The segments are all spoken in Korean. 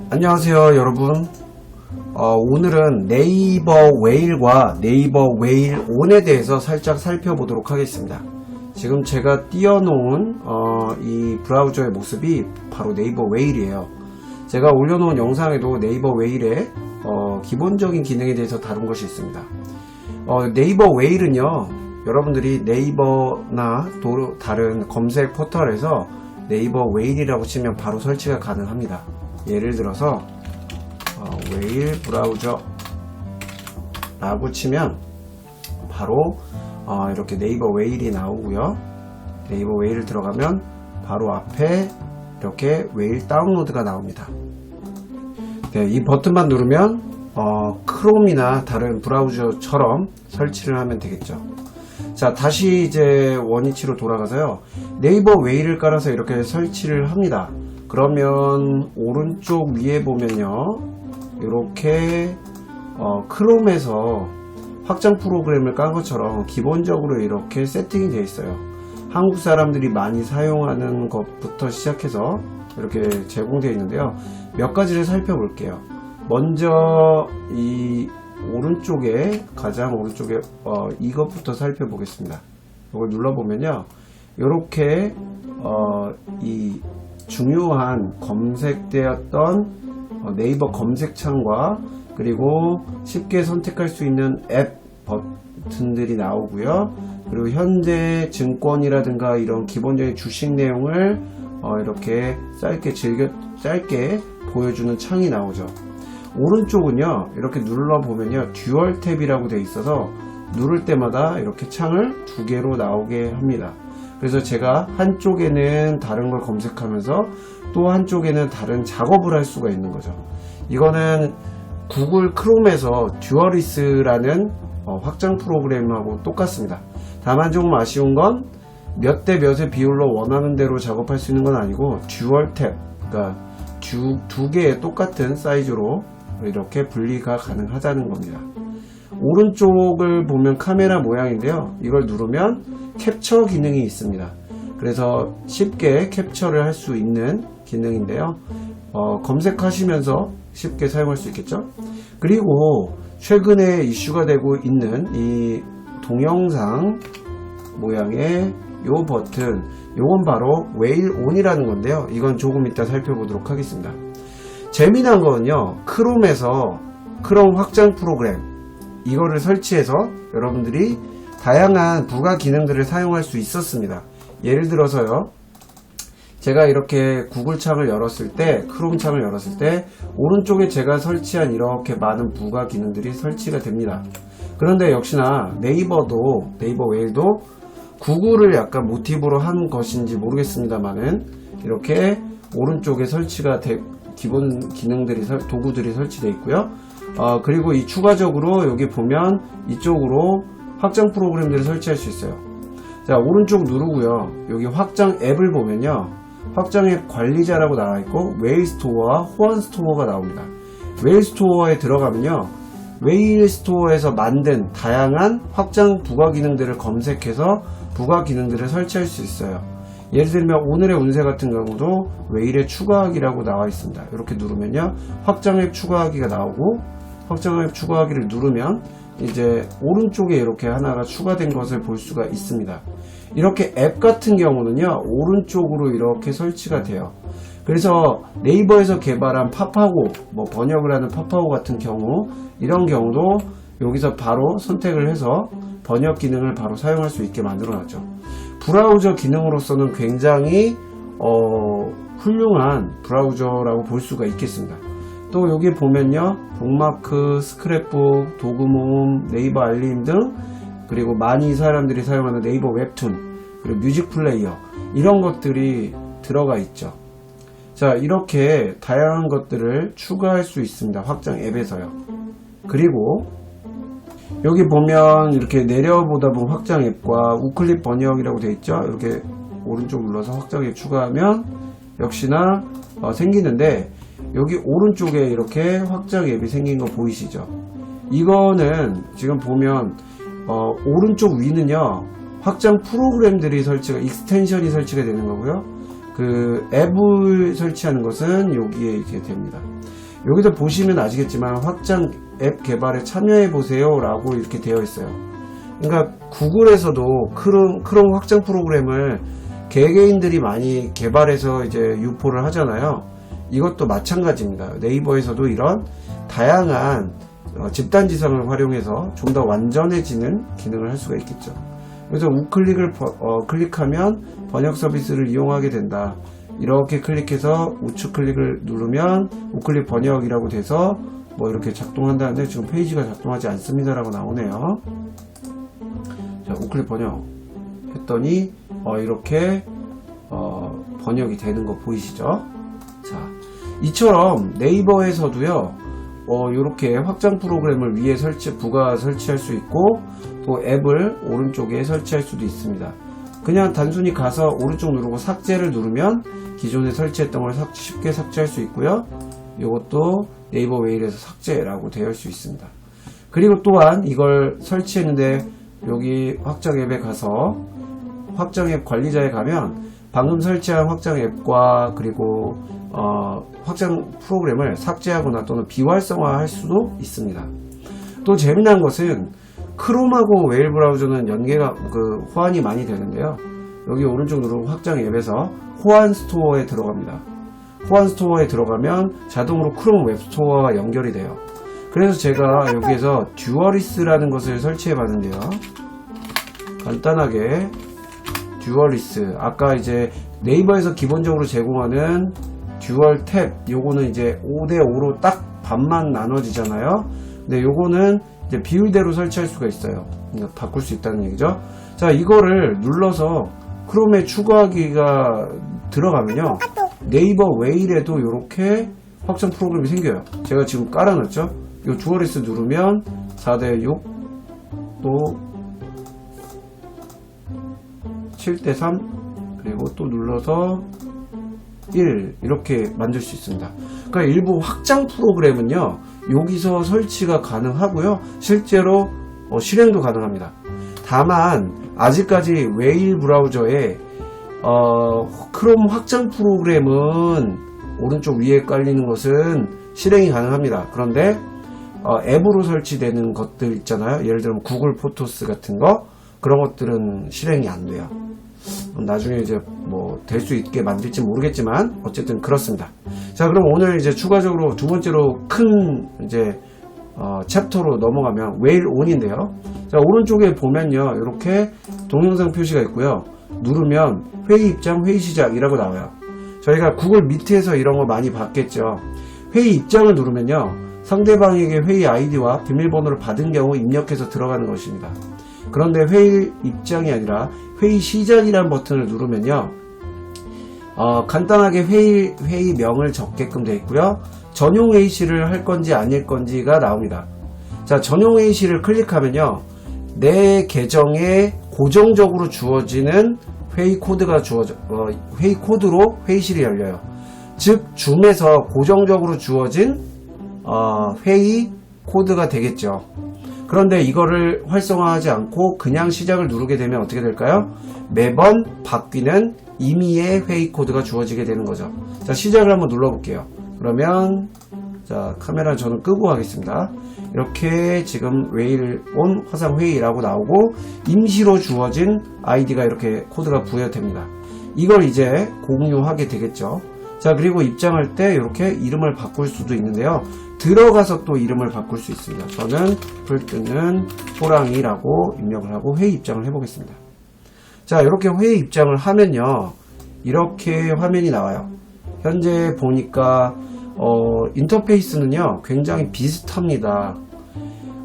안녕하세요 여러분. 오늘은 네이버 웨일과 네이버 웨일 온에 대해서 살짝 살펴보도록 하겠습니다. 지금 제가 띄워놓은 이 브라우저의 모습이 바로 네이버 웨일이에요. 제가 올려놓은 영상에도 네이버 웨일의 기본적인 기능에 대해서 다룬 것이 있습니다. 네이버 웨일은요, 여러분들이 네이버나 다른 검색 포털에서 네이버 웨일이라고 치면 바로 설치가 가능합니다. 예를 들어서 웨일 브라우저 라고 치면 바로 이렇게 네이버 웨일이 나오고요. 네이버 웨일 들어가면 바로 앞에 이렇게 웨일 다운로드가 나옵니다. 네, 이 버튼만 누르면 크롬이나 다른 브라우저처럼 설치를 하면 되겠죠. 자, 다시 이제 원위치로 돌아가서요, 네이버 웨일을 깔아서 이렇게 설치를 합니다. 그러면 오른쪽 위에 보면요, 이렇게 크롬에서 확장 프로그램을 깐 것처럼 기본적으로 이렇게 세팅이 되어 있어요. 한국 사람들이 많이 사용하는 것부터 시작해서 이렇게 제공되어 있는데요, 몇 가지를 살펴볼게요. 먼저 이 오른쪽에, 가장 오른쪽에 이것부터 살펴보겠습니다. 이걸 눌러보면요, 이렇게 이 중요한 검색되었던 네이버 검색창과 그리고 쉽게 선택할 수 있는 앱 버튼들이 나오고요. 그리고 현재 증권이라든가 이런 기본적인 주식 내용을 이렇게 짧게 보여주는 창이 나오죠. 오른쪽은요, 이렇게 눌러보면요, 듀얼 탭이라고 되어 있어서 누를 때마다 이렇게 창을 두 개로 나오게 합니다. 그래서 제가 한쪽에는 다른 걸 검색하면서 또 한쪽에는 다른 작업을 할 수가 있는 거죠. 이거는 구글 크롬에서 듀얼리스라는 확장 프로그램하고 똑같습니다. 다만 조금 아쉬운 건 몇 대 몇의 비율로 원하는 대로 작업할 수 있는 건 아니고 듀얼 탭, 그러니까 두 개의 똑같은 사이즈로 이렇게 분리가 가능하다는 겁니다. 오른쪽을 보면 카메라 모양인데요, 이걸 누르면 캡처 기능이 있습니다. 그래서 쉽게 캡처를 할 수 있는 기능인데요, 검색하시면서 쉽게 사용할 수 있겠죠. 그리고 최근에 이슈가 되고 있는 이 동영상 모양의 요 버튼, 요건 바로 웨일 온이라는 건데요, 이건 조금 이따 살펴보도록 하겠습니다. 재미난 거는요, 크롬에서 크롬 확장 프로그램 이거를 설치해서 여러분들이 다양한 부가 기능들을 사용할 수 있었습니다. 예를 들어서요, 제가 이렇게 구글 창을 열었을 때, 크롬 창을 열었을 때 오른쪽에 제가 설치한 이렇게 많은 부가 기능들이 설치가 됩니다. 그런데 역시나 네이버 웨일도 구글을 약간 모티브로 한 것인지 모르겠습니다만은 이렇게 오른쪽에 설치가 기본 기능들이 도구들이 설치되어 있고요. 그리고 이 추가적으로 여기 보면 이쪽으로 확장 프로그램들을 설치할 수 있어요. 자, 오른쪽 누르고요, 여기 확장 앱을 보면요, 확장 앱 관리자라고 나와 있고 웨일 스토어와 호환 스토어가 나옵니다. 웨일 스토어에 들어가면요, 웨일 스토어에서 만든 다양한 확장 부가 기능들을 검색해서 부가 기능들을 설치할 수 있어요. 예를 들면 오늘의 운세 같은 경우도 웨일에 추가하기라고 나와 있습니다. 이렇게 누르면요, 확장 앱 추가하기가 나오고, 확장 앱 추가하기를 누르면 이제 오른쪽에 이렇게 하나가 추가된 것을 볼 수가 있습니다. 이렇게 앱 같은 경우는요, 오른쪽으로 이렇게 설치가 돼요. 그래서 네이버에서 개발한 파파고, 번역을 하는 파파고 같은 경우, 이런 경우도 여기서 바로 선택을 해서 번역 기능을 바로 사용할 수 있게 만들어 놨죠. 브라우저 기능으로서는 굉장히 훌륭한 브라우저라고 볼 수가 있겠습니다. 또 여기 보면요, 북마크, 스크랩북, 도구 모음, 네이버 알림 등, 그리고 많이 사람들이 사용하는 네이버 웹툰, 그리고 뮤직 플레이어, 이런 것들이 들어가 있죠. 자, 이렇게 다양한 것들을 추가할 수 있습니다. 확장 앱에서요. 그리고 여기 보면 이렇게 내려보다 보면 확장 앱과 우클릭 번역이라고 되어 있죠. 이렇게 오른쪽 눌러서 확장 앱 추가하면 역시나 생기는데, 여기 오른쪽에 이렇게 확장 앱이 생긴 거 보이시죠? 이거는 지금 보면 오른쪽 위는요, 확장 프로그램들이 익스텐션이 설치가 되는 거고요. 그 앱을 설치하는 것은 여기에 이렇게 됩니다. 여기서 보시면 아시겠지만 확장 앱 개발에 참여해 보세요 라고 이렇게 되어 있어요. 그러니까 구글에서도 크롬 확장 프로그램을 개개인들이 많이 개발해서 이제 유포를 하잖아요. 이것도 마찬가지입니다. 네이버에서도 이런 다양한 집단지성을 활용해서 좀 더 완전해지는 기능을 할 수가 있겠죠. 그래서 우클릭을 클릭하면 번역 서비스를 이용하게 된다. 이렇게 클릭해서 우측 클릭을 누르면 우클릭 번역이라고 돼서 뭐 이렇게 작동한다는데 지금 페이지가 작동하지 않습니다 라고 나오네요. 자, 우클릭 번역 했더니 이렇게 번역이 되는 거 보이시죠? 자, 이처럼 네이버에서도요 이렇게 확장 프로그램을 위에 부가 설치할 수 있고 또 앱을 오른쪽에 설치할 수도 있습니다. 그냥 단순히 가서 오른쪽 누르고 삭제를 누르면 기존에 설치했던 걸 쉽게 삭제할 수 있고요. 이것도 네이버 웨일에서 삭제라고 되어 있을 수 있습니다. 그리고 또한 이걸 설치했는데 여기 확장 앱에 가서 확장 앱 관리자에 가면 방금 설치한 확장 앱과 그리고 확장 프로그램을 삭제하거나 또는 비활성화할 수도 있습니다. 또 재미난 것은 크롬하고 웨일 브라우저는 연계가 호환이 많이 되는데요. 여기 오른쪽 누르고 확장 앱에서 호환 스토어에 들어갑니다. 호환 스토어에 들어가면 자동으로 크롬 웹 스토어와 연결이 돼요. 그래서 제가 여기에서 듀얼리스라는 것을 설치해 봤는데요. 간단하게 듀얼리스, 아까 이제 네이버에서 기본적으로 제공하는 듀얼 탭, 요거는 이제 5대5로 딱 반만 나눠지잖아요. 근데 요거는 이제 비율대로 설치할 수가 있어요. 그러니까 바꿀 수 있다는 얘기죠. 자, 이거를 눌러서 크롬에 추가하기가 들어가면요, 네이버 웨일에도 이렇게 확장 프로그램이 생겨요. 제가 지금 깔아놨죠. 이 듀얼리스 누르면 4대6 또 7대3 그리고 또 눌러서 1 이렇게 만들 수 있습니다. 그러니까 일부 확장 프로그램은요 여기서 설치가 가능하고요, 실제로 실행도 가능합니다. 다만 아직까지 웨일 브라우저에 크롬 확장 프로그램은 오른쪽 위에 깔리는 것은 실행이 가능합니다. 그런데 앱으로 설치되는 것들 있잖아요. 예를 들면 구글 포토스 같은 거, 그런 것들은 실행이 안 돼요. 나중에 이제 뭐 될 수 있게 만들지 모르겠지만 어쨌든 그렇습니다. 자, 그럼 오늘 이제 추가적으로 두 번째로 큰 이제 챕터로 넘어가면 웨일 온인데요. 자, 오른쪽에 보면요 이렇게 동영상 표시가 있고요. 누르면 회의 입장, 회의 시작이라고 나와요. 저희가 구글 미트에서 이런 거 많이 봤겠죠. 회의 입장을 누르면요 상대방에게 회의 아이디와 비밀번호를 받은 경우 입력해서 들어가는 것입니다. 그런데 회의 입장이 아니라 회의 시작이라는 버튼을 누르면요 간단하게 회의명을 적게끔 되어 있고요, 전용 회의실을 할 건지 아닐 건지가 나옵니다. 자, 전용 회의실을 클릭하면요 내 계정에 고정적으로 주어지는 회의 코드가 회의 코드로 회의실이 열려요. 즉 줌에서 고정적으로 주어진 회의 코드가 되겠죠. 그런데 이거를 활성화하지 않고 그냥 시작을 누르게 되면 어떻게 될까요? 매번 바뀌는 임의의 회의 코드가 주어지게 되는 거죠. 자, 시작을 한번 눌러볼게요. 그러면 자, 카메라 저는 끄고 하겠습니다. 이렇게 지금 웨일 온 화상 회의라고 나오고 임시로 주어진 아이디가 이렇게 코드가 부여됩니다. 이걸 이제 공유하게 되겠죠. 자, 그리고 입장할 때 이렇게 이름을 바꿀 수도 있는데요. 들어가서 또 이름을 바꿀 수 있습니다. 저는 불 끄는 호랑이라고 입력을 하고 회의 입장을 해보겠습니다. 자, 이렇게 회의 입장을 하면요 이렇게 화면이 나와요. 현재 보니까 인터페이스는요 굉장히 비슷합니다.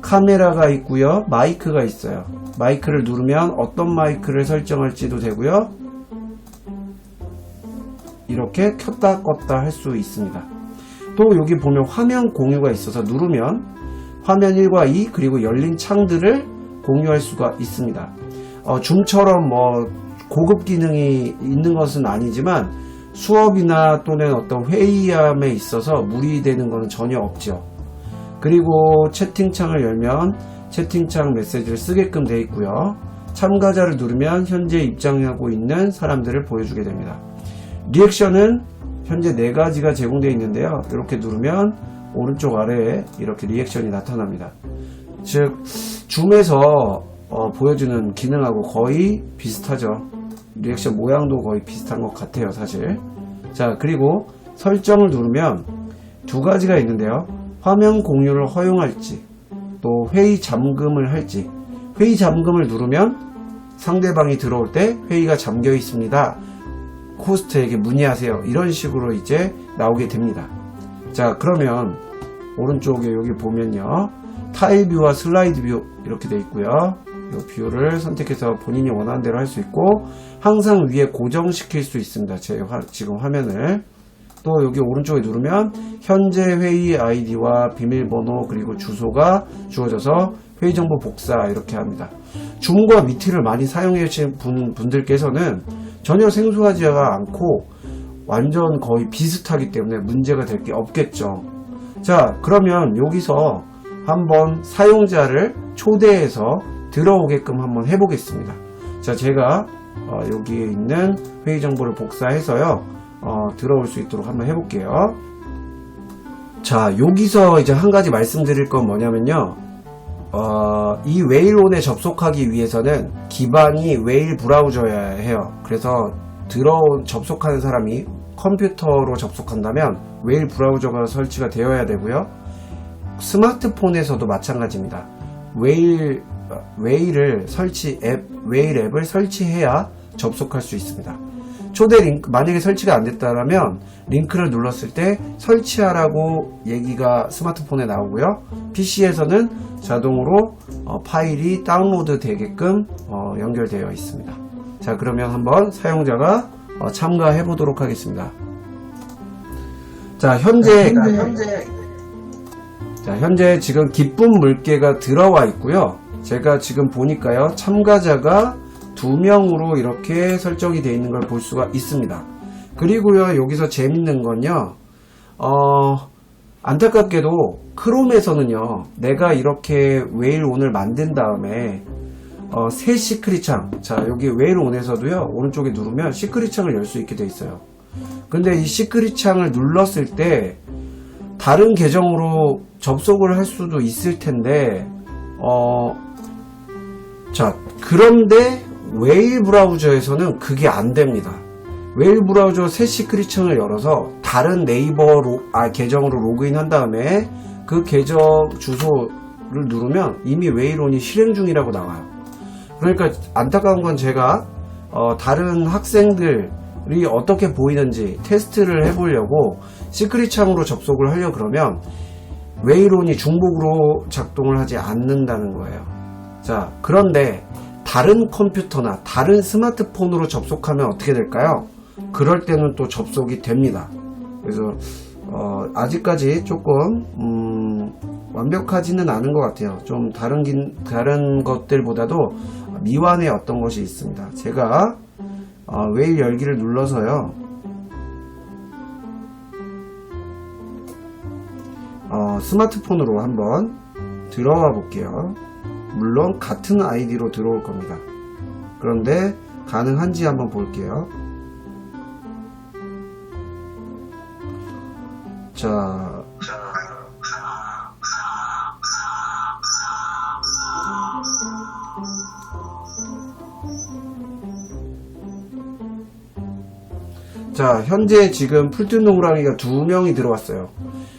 카메라가 있고요, 마이크가 있어요. 마이크를 누르면 어떤 마이크를 설정할지도 되고요, 이렇게 켰다 껐다 할 수 있습니다. 또 여기 보면 화면 공유가 있어서 누르면 화면 1과 2 그리고 열린 창들을 공유할 수가 있습니다. 줌처럼 뭐 고급 기능이 있는 것은 아니지만 수업이나 또는 어떤 회의함에 있어서 무리되는 것은 전혀 없죠. 그리고 채팅창을 열면 채팅창 메시지를 쓰게끔 되어 있고요. 참가자를 누르면 현재 입장하고 있는 사람들을 보여주게 됩니다. 리액션은 현재 4가지가 제공되어 있는데요. 이렇게 누르면 오른쪽 아래에 이렇게 리액션이 나타납니다. 즉 줌에서 보여주는 기능하고 거의 비슷하죠. 리액션 모양도 거의 비슷한 것 같아요, 사실. 자, 그리고 설정을 누르면 두 가지가 있는데요. 화면 공유를 허용할지, 또 회의 잠금을 할지. 회의 잠금을 누르면 상대방이 들어올 때 회의가 잠겨 있습니다. 호스트에게 문의하세요. 이런 식으로 이제 나오게 됩니다. 자, 그러면 오른쪽에 여기 보면요. 타일 뷰와 슬라이드 뷰 이렇게 되어 있고요. 이 뷰를 선택해서 본인이 원하는 대로 할 수 있고, 항상 위에 고정시킬 수 있습니다. 지금 화면을. 또 여기 오른쪽에 누르면 현재 회의 아이디와 비밀번호 그리고 주소가 주어져서 회의 정보 복사 이렇게 합니다. 줌과 미티를 많이 사용해 주신 분들께서는 전혀 생소하지 않고 완전 거의 비슷하기 때문에 문제가 될 게 없겠죠. 자, 그러면 여기서 한번 사용자를 초대해서 들어오게끔 한번 해보겠습니다. 자, 제가 여기에 있는 회의 정보를 복사해서요, 들어올 수 있도록 한번 해볼게요. 자, 여기서 이제 한 가지 말씀드릴 건 뭐냐면요. 이 웨일온에 접속하기 위해서는 기반이 웨일 브라우저여야 해요. 그래서 접속하는 사람이 컴퓨터로 접속한다면 웨일 브라우저가 설치가 되어야 되고요. 스마트폰에서도 마찬가지입니다. 웨일 앱을 설치해야 접속할 수 있습니다. 초대 링크, 만약에 설치가 안 됐다면 링크를 눌렀을 때 설치하라고 얘기가 스마트폰에 나오고요. PC에서는 자동으로 파일이 다운로드 되게끔 연결되어 있습니다. 자, 그러면 한번 사용자가 참가해 보도록 하겠습니다. 자, 현재 지금 기쁜 물개가 들어와 있고요. 제가 지금 보니까요, 참가자가 2명으로 이렇게 설정이 되어 있는 걸 볼 수가 있습니다. 그리고요, 여기서 재밌는 건요, 안타깝게도 크롬에서는요, 내가 이렇게 웨일온을 만든 다음에 새 시크릿 창, 자, 여기 웨일온에서도요, 오른쪽에 누르면 시크릿 창을 열 수 있게 되어 있어요. 근데 이 시크릿 창을 눌렀을 때 다른 계정으로 접속을 할 수도 있을 텐데, 자, 그런데 웨일 브라우저에서는 그게 안 됩니다. 웨일 브라우저 새 시크릿 창을 열어서 다른 네이버 계정으로 로그인 한 다음에 그 계정 주소를 누르면 이미 웨일온이 실행 중이라고 나와요. 그러니까 안타까운 건 제가 다른 학생들이 어떻게 보이는지 테스트를 해보려고 시크릿 창으로 접속을 하려고 그러면 웨일온이 중복으로 작동을 하지 않는다는 거예요. 자, 그런데 다른 컴퓨터나 다른 스마트폰으로 접속하면 어떻게 될까요? 그럴 때는 또 접속이 됩니다. 그래서 아직까지 조금 완벽하지는 않은 것 같아요. 좀 다른 것들보다도 미완의 어떤 것이 있습니다. 제가 웨일 열기를 눌러서요, 스마트폰으로 한번 들어와 볼게요. 물론 같은 아이디로 들어올 겁니다. 그런데 가능한지 한번 볼게요. 자, 현재 지금 풀뜬 동그라미가 2명이 들어왔어요.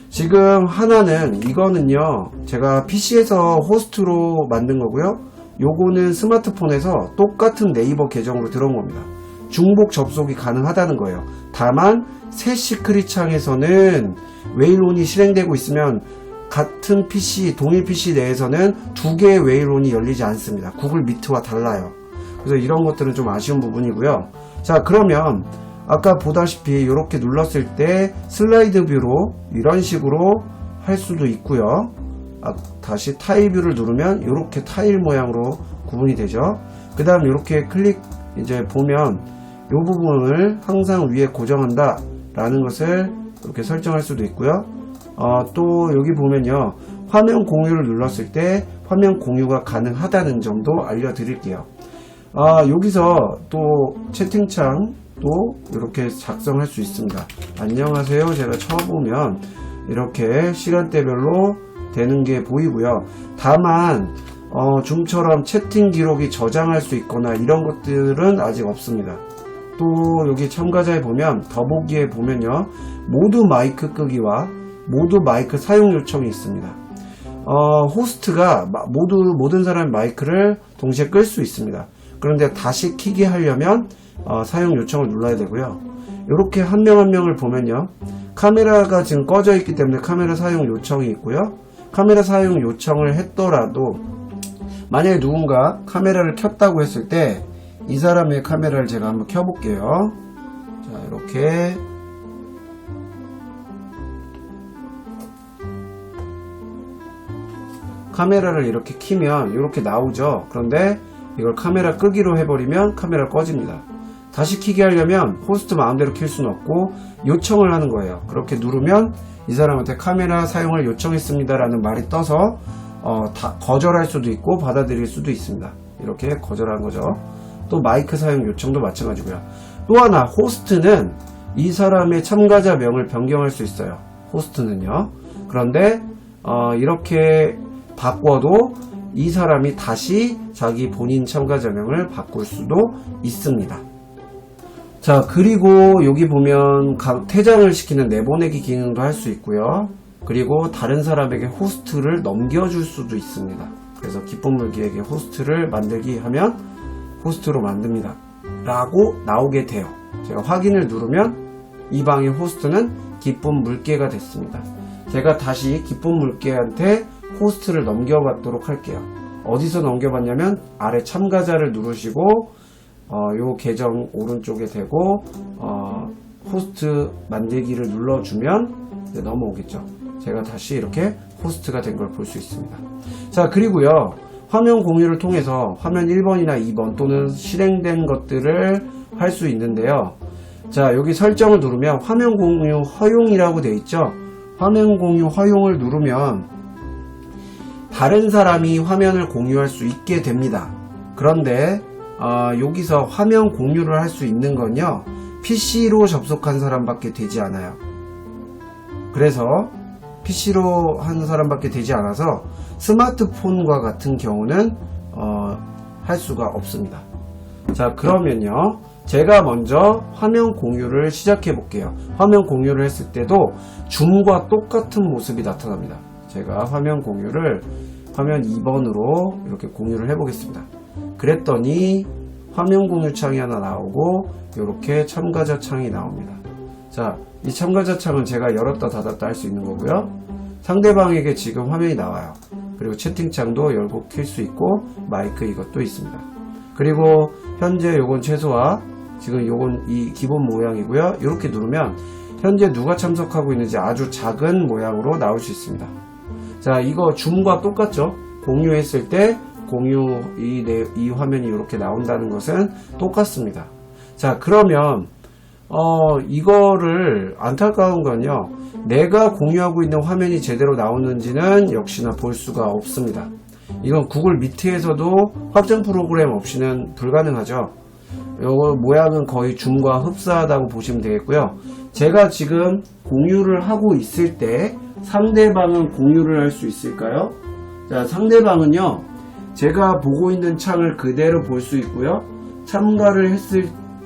지금 하나는, 이거는요, 제가 PC에서 호스트로 만든 거고요. 요거는 스마트폰에서 똑같은 네이버 계정으로 들어온 겁니다. 중복 접속이 가능하다는 거예요. 다만 새 시크릿 창에서는 웨일온이 실행되고 있으면 같은 PC, 동일 PC 내에서는 2개의 웨일온이 열리지 않습니다. 구글 미트와 달라요. 그래서 이런 것들은 좀 아쉬운 부분이고요. 자, 그러면 아까 보다시피 이렇게 눌렀을 때 슬라이드 뷰로 이런 식으로 할 수도 있고요. 다시 타일 뷰를 누르면 이렇게 타일 모양으로 구분이 되죠. 그 다음 이렇게 이제 보면 이 부분을 항상 위에 고정한다 라는 것을 이렇게 설정할 수도 있고요. 또 여기 보면요, 화면 공유를 눌렀을 때 화면 공유가 가능하다는 점도 알려드릴게요. 여기서 또 채팅창 또 이렇게 작성할 수 있습니다. 안녕하세요. 제가 쳐보면 이렇게 시간대별로 되는 게 보이고요. 다만 좀처럼 채팅 기록이 저장할 수 있거나 이런 것들은 아직 없습니다. 또 여기 참가자에 보면 더보기에 보면요, 모두 마이크 끄기와 모두 마이크 사용 요청이 있습니다. 호스트가 모든 사람의 마이크를 동시에 끌 수 있습니다. 그런데 다시 키게 하려면 사용 요청을 눌러야 되고요. 이렇게 한 명 한 명을 보면요, 카메라가 지금 꺼져 있기 때문에 카메라 사용 요청이 있고요. 카메라 사용 요청을 했더라도 만약에 누군가 카메라를 켰다고 했을 때 이 사람의 카메라를 제가 한번 켜볼게요. 자, 이렇게 카메라를 이렇게 키면 이렇게 나오죠. 그런데 이걸 카메라 끄기로 해버리면 카메라 꺼집니다. 다시 키게 하려면 호스트 마음대로 킬 수는 없고 요청을 하는 거예요. 그렇게 누르면 이 사람한테 카메라 사용을 요청했습니다 라는 말이 떠서 다 거절할 수도 있고 받아들일 수도 있습니다. 이렇게 거절한 거죠. 또 마이크 사용 요청도 마찬가지고요. 또 하나, 호스트는 이 사람의 참가자 명을 변경할 수 있어요. 호스트는요. 그런데 이렇게 바꿔도 이 사람이 다시 자기 본인 참가자명을 바꿀 수도 있습니다. 자, 그리고 여기 보면 퇴장을 시키는 내보내기 기능도 할 수 있고요. 그리고 다른 사람에게 호스트를 넘겨줄 수도 있습니다. 그래서 기쁜 물개에게 호스트를 만들기 하면 호스트로 만듭니다 라고 나오게 돼요. 제가 확인을 누르면 이 방의 호스트는 기쁜 물개가 됐습니다. 제가 다시 기쁜 물개한테 호스트를 넘겨받도록 할게요. 어디서 넘겨받냐면 아래 참가자를 누르시고 요 계정 오른쪽에 대고 호스트 만들기를 눌러주면 이제 넘어오겠죠. 제가 다시 이렇게 호스트가 된 걸 볼 수 있습니다. 자, 그리고요, 화면 공유를 통해서 화면 1번이나 2번 또는 실행된 것들을 할 수 있는데요. 자, 여기 설정을 누르면 화면 공유 허용이라고 되어 있죠. 화면 공유 허용을 누르면 다른 사람이 화면을 공유할 수 있게 됩니다. 그런데 여기서 화면 공유를 할 수 있는 건요, PC로 접속한 사람밖에 되지 않아요. 그래서 PC로 한 사람밖에 되지 않아서 스마트폰과 같은 경우는 할 수가 없습니다. 자, 그러면요, 제가 먼저 화면 공유를 시작해 볼게요. 화면 공유를 했을 때도 줌과 똑같은 모습이 나타납니다. 제가 화면 공유를 화면 2번으로 이렇게 공유를 해 보겠습니다. 그랬더니 화면 공유 창이 하나 나오고 이렇게 참가자 창이 나옵니다. 자, 이 참가자 창은 제가 열었다 닫았다 할 수 있는 거고요. 상대방에게 지금 화면이 나와요. 그리고 채팅창도 열고 킬 수 있고 마이크 이것도 있습니다. 그리고 현재 요건 최소화, 지금 요건 이 기본 모양이고요. 이렇게 누르면 현재 누가 참석하고 있는지 아주 작은 모양으로 나올 수 있습니다. 자, 이거 줌과 똑같죠? 공유했을 때 공유 이 화면이 이렇게 나온다는 것은 똑같습니다. 자, 그러면 이거를 안타까운 건요, 내가 공유하고 있는 화면이 제대로 나오는지는 역시나 볼 수가 없습니다. 이건 구글 미트에서도 확장 프로그램 없이는 불가능하죠. 이거 모양은 거의 줌과 흡사하다고 보시면 되겠고요. 제가 지금 공유를 하고 있을 때 상대방은 공유를 할 수 있을까요? 자, 상대방은요, 제가 보고 있는 창을 그대로 볼 수 있고요. 참가를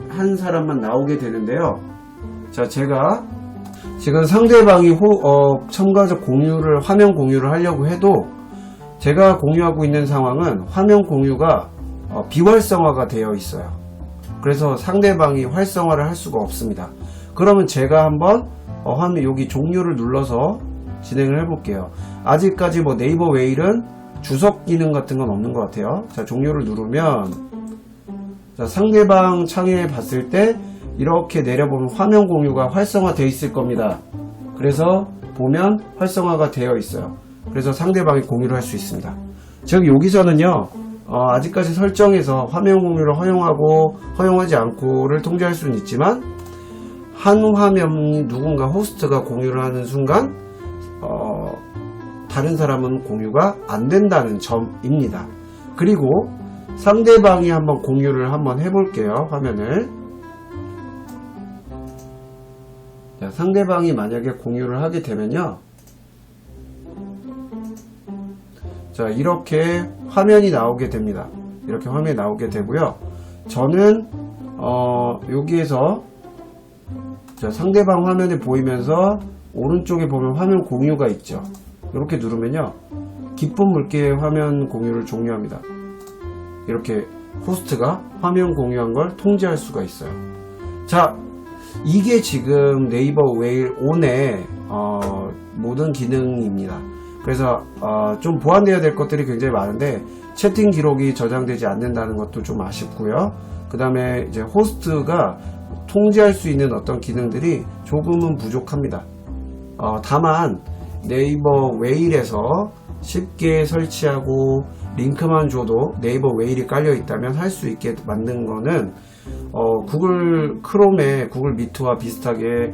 한 사람만 나오게 되는데요. 자, 제가 지금 상대방이 참가자 공유를, 화면 공유를 하려고 해도 제가 공유하고 있는 상황은 화면 공유가 비활성화가 되어 있어요. 그래서 상대방이 활성화를 할 수가 없습니다. 그러면 제가 한번 화면 여기 종료를 눌러서 진행을 해볼게요. 아직까지 뭐 네이버 웨일은 주석 기능 같은 건 없는 것 같아요. 자, 종료를 누르면, 자, 상대방 창에 봤을 때 이렇게 내려보면 화면 공유가 활성화 되어 있을 겁니다. 그래서 보면 활성화가 되어 있어요. 그래서 상대방이 공유를 할 수 있습니다. 즉 여기서는요, 아직까지 설정에서 화면 공유를 허용하고 허용하지 않고를 통제할 수는 있지만, 한 화면이 누군가 호스트가 공유를 하는 순간 다른 사람은 공유가 안 된다는 점입니다. 그리고 상대방이 한번 공유를 한번 해볼게요. 화면을. 자, 상대방이 만약에 공유를 하게 되면요, 자, 이렇게 화면이 나오게 됩니다. 이렇게 화면이 나오게 되고요. 저는 여기에서 자, 상대방 화면에 보이면서 오른쪽에 보면 화면 공유가 있죠. 이렇게 누르면요, 기쁜 물개 화면 공유를 종료합니다. 이렇게 호스트가 화면 공유한 걸 통제할 수가 있어요. 자, 이게 지금 네이버 웨일 온의 모든 기능입니다. 그래서 좀 보완되어야 될 것들이 굉장히 많은데, 채팅 기록이 저장되지 않는다는 것도 좀 아쉽고요. 그 다음에 이제 호스트가 통제할 수 있는 어떤 기능들이 조금은 부족합니다. 다만 네이버 웨일에서 쉽게 설치하고 링크만 줘도 네이버 웨일이 깔려 있다면 할 수 있게 만든 거는 구글 크롬의 구글 미트와 비슷하게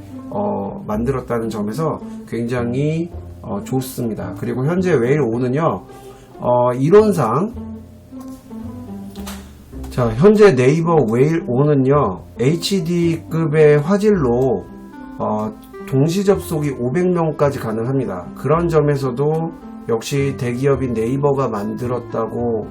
만들었다는 점에서 굉장히 좋습니다. 그리고 현재 웨일 5는요, 이론상 자, 현재 네이버 웨일 5는요 HD급의 화질로 동시 접속이 500명까지 가능합니다. 그런 점에서도 역시 대기업인 네이버가 만들었다고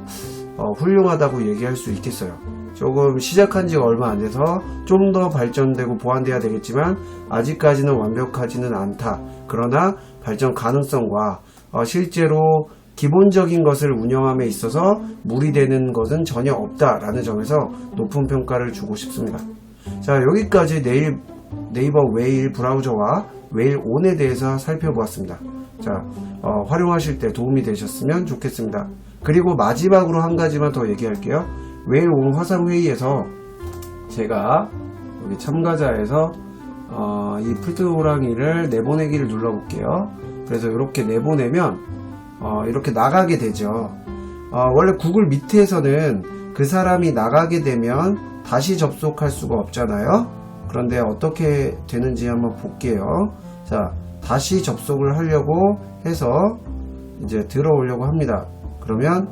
훌륭하다고 얘기할 수 있겠어요. 조금 시작한 지가 얼마 안 돼서 좀 더 발전되고 보완돼야 되겠지만 아직까지는 완벽하지는 않다. 그러나 발전 가능성과 실제로 기본적인 것을 운영함에 있어서 무리되는 것은 전혀 없다라는 점에서 높은 평가를 주고 싶습니다. 자, 여기까지 네이버 웨일 브라우저와 웨일 온에 대해서 살펴보았습니다. 자, 활용하실 때 도움이 되셨으면 좋겠습니다. 그리고 마지막으로 한 가지만 더 얘기할게요. 웨일 온 화상회의에서 제가 여기 참가자에서 이 풀트 호랑이를 내보내기를 눌러볼게요. 그래서 이렇게 내보내면 이렇게 나가게 되죠. 원래 구글 미트에서는 그 사람이 나가게 되면 다시 접속할 수가 없잖아요. 그런데 어떻게 되는지 한번 볼게요. 자, 다시 접속을 하려고 해서 이제 들어오려고 합니다. 그러면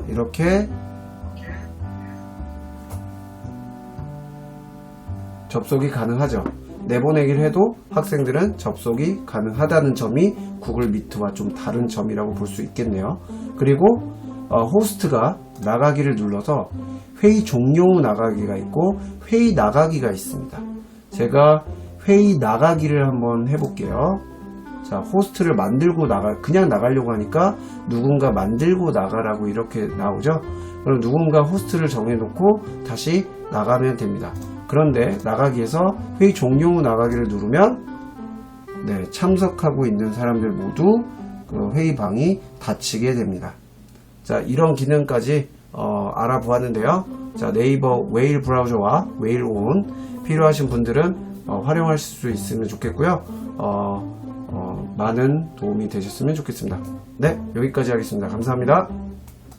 이렇게 접속이 가능하죠. 내보내기를 해도 학생들은 접속이 가능하다는 점이 구글 미트와 좀 다른 점이라고 볼 수 있겠네요. 그리고 호스트가 나가기를 눌러서 회의 종료 후 나가기가 있고 회의 나가기가 있습니다. 제가 회의 나가기를 한번 해볼게요. 자, 호스트를 만들고 그냥 나가려고 하니까 누군가 만들고 나가라고 이렇게 나오죠. 그럼 누군가 호스트를 정해놓고 다시 나가면 됩니다. 그런데 나가기에서 회의 종료 후 나가기를 누르면 네, 참석하고 있는 사람들 모두 그 회의방이 닫히게 됩니다. 자, 이런 기능까지 알아보았는데요. 자, 네이버 웨일 브라우저와 웨일 온 필요하신 분들은 활용하실 수 있으면 좋겠고요. 많은 도움이 되셨으면 좋겠습니다. 네, 여기까지 하겠습니다. 감사합니다.